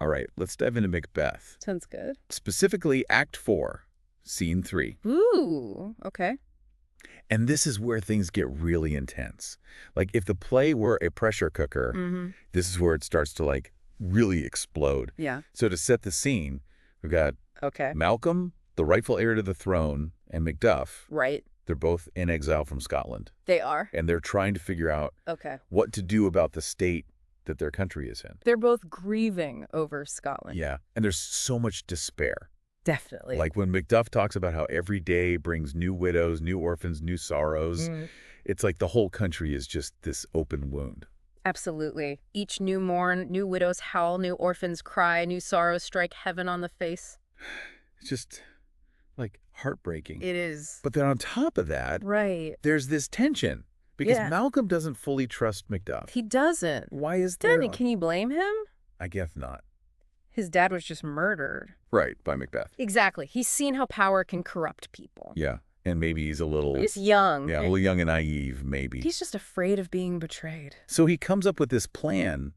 All right, let's dive into Macbeth. Sounds good. Specifically, Act 4, Scene 3. Ooh, okay. And this is where things get really intense. Like, if the play were a pressure cooker, Mm-hmm. this is where it starts to, like, really explode. Yeah. So to set the scene, we've got Okay. Malcolm, the rightful heir to the throne, and Macduff. Right. They're both in exile from Scotland. They are. And they're trying to figure out Okay. what to do about the state that their country is in. They're both grieving over Scotland. Yeah. And there's so much despair. Definitely. Like when Macduff talks about how every day brings new widows, new orphans, new sorrows, it's like the whole country is just this open wound. Absolutely. Each new morn, new widows howl, new orphans cry, new sorrows strike heaven on the face. It's just, like, heartbreaking. It is. But then on top of that, Right. there's this tension. Because Yeah. Malcolm doesn't fully trust Macduff. He doesn't. Why is that? Then can you blame him? I guess not. His dad was just murdered. Right, by Macbeth. Exactly. He's seen how power can corrupt people. Yeah, and maybe he's a little... He's young. Yeah, a little young and naive, maybe. He's just afraid of being betrayed. So he comes up with this plan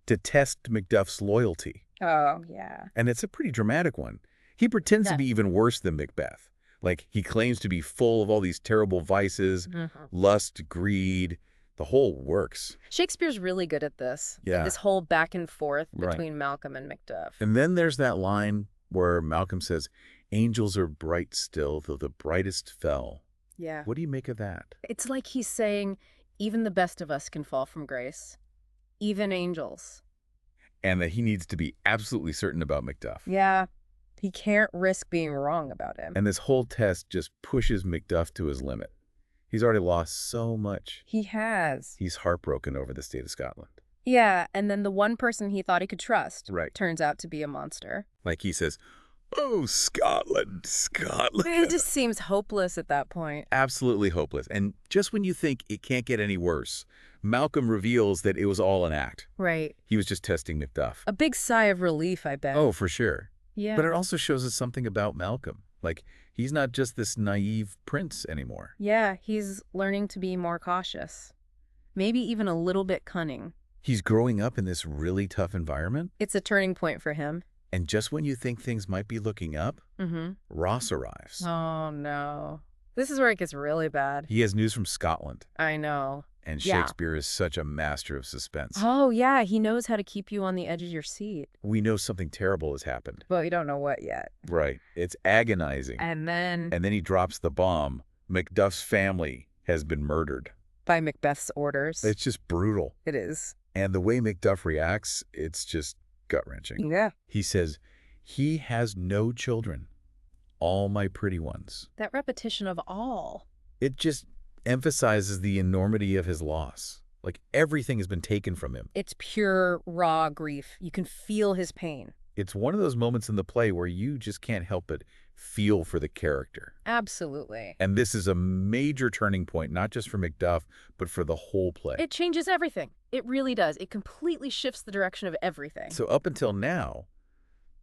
to test Macduff's loyalty. Oh, yeah. And it's a pretty dramatic one. He pretends to be even worse than Macbeth. Like, he claims to be full of all these terrible vices, lust, greed, the whole works. Shakespeare's really good at this. Yeah. This whole back and forth Right. between Malcolm and Macduff. And then there's that line where Malcolm says, "Angels are bright still, though the brightest fell." Yeah. What do you make of that? It's like he's saying, even the best of us can fall from grace. Even angels. And that he needs to be absolutely certain about Macduff. Yeah. He can't risk being wrong about him. And this whole test just pushes Macduff to his limit. He's already lost so much. He has. He's heartbroken over the state of Scotland. Yeah, and then the one person he thought he could trust Right. turns out to be a monster. Like he says, "Oh, Scotland, Scotland." It just seems hopeless at that point. Absolutely hopeless. And just when you think it can't get any worse, Malcolm reveals that it was all an act. Right. He was just testing Macduff. A big sigh of relief, I bet. Oh, for sure. Yeah. But it also shows us something about Malcolm. Like, he's not just this naive prince anymore. Yeah, he's learning to be more cautious. Maybe even a little bit cunning. He's growing up in this really tough environment. It's a turning point for him. And just when you think things might be looking up, Ross arrives. Oh, no. This is where it gets really bad. He has news from Scotland. I know. And Yeah. Shakespeare is such a master of suspense. Oh, yeah, he knows how to keep you on the edge of your seat. We know something terrible has happened. But we don't know what yet. Right. It's agonizing. And then, And then he drops the bomb. Macduff's family has been murdered. by Macbeth's orders. It's just brutal. It is. And the way Macduff reacts, it's just gut-wrenching. Yeah. He says, "He has no children, all my pretty ones." That repetition of all. It just emphasizes the enormity of his loss. Like, everything has been taken from him. It's pure, raw grief. You can feel his pain. It's one of those moments in the play where you just can't help but feel for the character. Absolutely. And this is a major turning point, not just for Macduff, but for the whole play. It changes everything. It really does. It completely shifts the direction of everything. So up until now,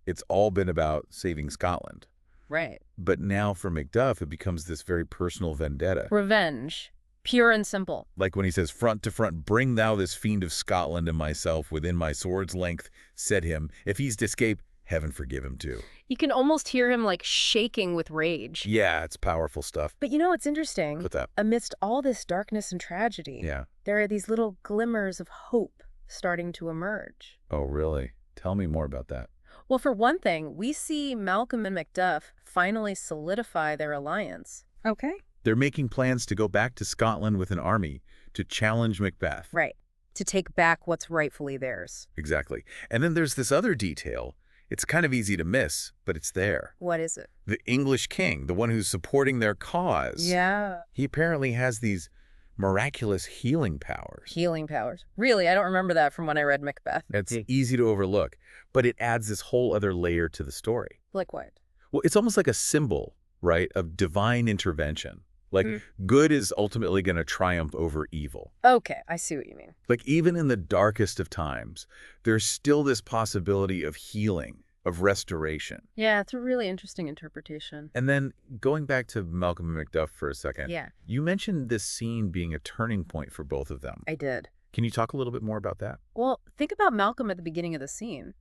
it's all been about saving Scotland. Right. But now for Macduff, it becomes this very personal vendetta. Revenge. Pure and simple. Like when he says, "Front to front, bring thou this fiend of Scotland and myself within my sword's length, said him. If he's to escape, heaven forgive him too." You can almost hear him like shaking with rage. Yeah, it's powerful stuff. But you know what's interesting? What's that? Amidst all this darkness and tragedy, Yeah. there are these little glimmers of hope starting to emerge. Oh, really? Tell me more about that. Well, for one thing, we see Malcolm and Macduff finally solidify their alliance. Okay. They're making plans to go back to Scotland with an army to challenge Macbeth. Right. To take back what's rightfully theirs. Exactly. And then there's this other detail. It's kind of easy to miss, but it's there. What is it? The English king, the one who's supporting their cause. Yeah. He apparently has these miraculous healing powers. Healing powers. Really, I don't remember that from when I read Macbeth. It's easy to overlook, but it adds this whole other layer to the story. Like what? Well, it's almost like a symbol, right, of divine intervention. Like, good is ultimately going to triumph over evil. Okay, I see what you mean. Like, even in the darkest of times, there's still this possibility of healing, of restoration. Yeah, it's a really interesting interpretation. And then going back to Malcolm and Macduff for a second, Yeah. you mentioned this scene being a turning point for both of them. I did. Can you talk a little bit more about that? Well, think about Malcolm at the beginning of the scene.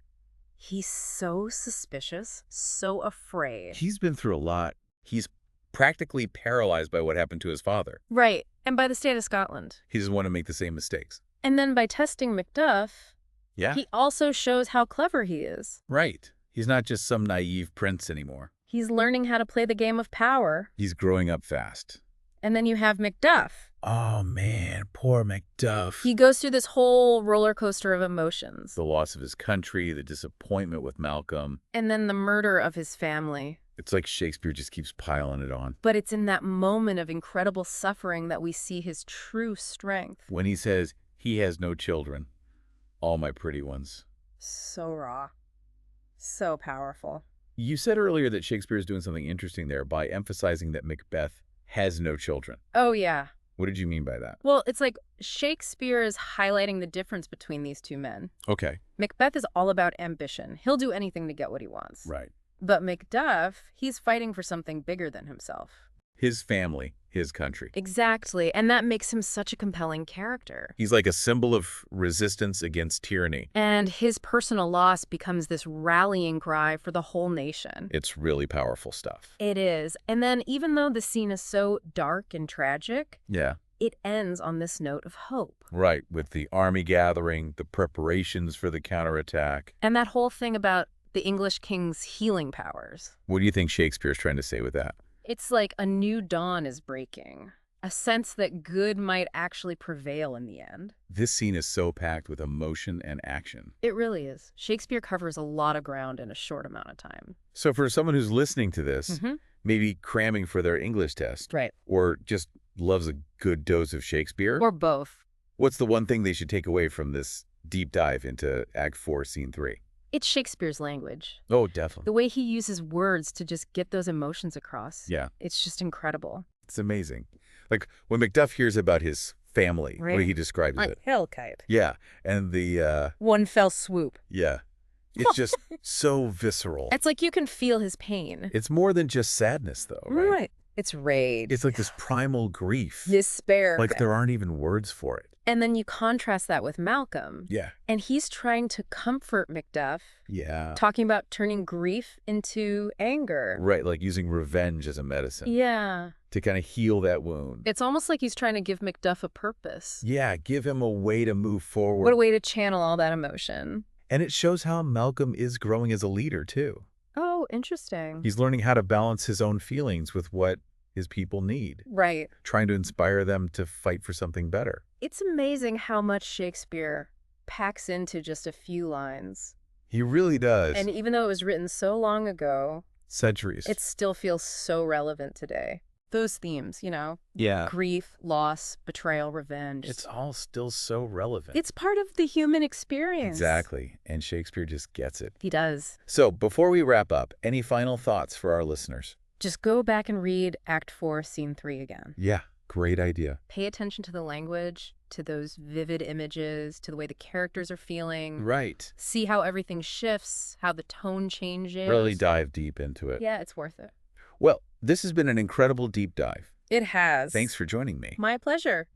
He's so suspicious, so afraid. He's been through a lot. He's practically paralyzed by what happened to his father. Right, and by the state of Scotland. He doesn't want to make the same mistakes. And then by testing Macduff, Yeah, he also shows how clever he is. right. He's not just some naive prince anymore. He's learning how to play the game of power. He's growing up fast. And then you have Macduff. Oh, man, poor Macduff. He goes through this whole roller coaster of emotions. The loss of his country, the disappointment with Malcolm. And then the murder of his family. It's like Shakespeare just keeps piling it on. But it's in that moment of incredible suffering that we see his true strength. When he says, he has no children, all my pretty ones. So raw. So powerful. You said earlier that Shakespeare is doing something interesting there by emphasizing that Macbeth has no children. Oh, yeah. What did you mean by that? Well, it's like Shakespeare is highlighting the difference between these two men. Okay. Macbeth is all about ambition. He'll do anything to get what he wants. Right. But Macduff, he's fighting for something bigger than himself. His family, his country. Exactly, and that makes him such a compelling character. He's like a symbol of resistance against tyranny. And his personal loss becomes this rallying cry for the whole nation. It's really powerful stuff. It is. And then even though the scene is so dark and tragic, Yeah. it ends on this note of hope. Right, with the army gathering, the preparations for the counterattack. And that whole thing about the English king's healing powers. What do you think Shakespeare's trying to say with that? It's like a new dawn is breaking, a sense that good might actually prevail in the end. This scene is so packed with emotion and action. It really is. Shakespeare covers a lot of ground in a short amount of time. So for someone who's listening to this, Mm-hmm. maybe cramming for their English test, Right. or just loves a good dose of Shakespeare, Or both. what's the one thing they should take away from this deep dive into Act 4, Scene 3? It's Shakespeare's language. Oh, definitely. The way he uses words to just get those emotions across. Yeah, It's just incredible. it's amazing. Like when Macduff hears about his family, the way Right. he describes Like it. hellkite. Yeah, and the, One fell swoop. yeah, it's just so visceral. It's like you can feel his pain. It's more than just sadness, though, right? It's rage. It's like this primal grief. despair. Like there aren't even words for it. And then you contrast that with Malcolm. Yeah. And he's trying to comfort Macduff, Yeah. talking about turning grief into anger. Right, like using revenge as a medicine Yeah. to kind of heal that wound. It's almost like he's trying to give Macduff a purpose. Yeah, give him a way to move forward. What a way to channel all that emotion. And it shows how Malcolm is growing as a leader, too. Oh, interesting. He's learning how to balance his own feelings with what his people need, Right. trying to inspire them to fight for something better. It's amazing how much Shakespeare packs into just a few lines. He really does. And even though it was written so long ago, Centuries. it still feels so relevant today. Those themes, yeah. grief, loss, betrayal, revenge. It's all still so relevant. It's part of the human experience. Exactly. And Shakespeare just gets it. He does. So before we wrap up, any final thoughts for our listeners? Just go back and read Act 4, Scene 3 again. Yeah, great idea. Pay attention to the language, to those vivid images, to the way the characters are feeling. Right. See how everything shifts, how the tone changes. Really dive deep into it. Yeah, it's worth it. Well, this has been an incredible deep dive. It has. Thanks for joining me. My pleasure.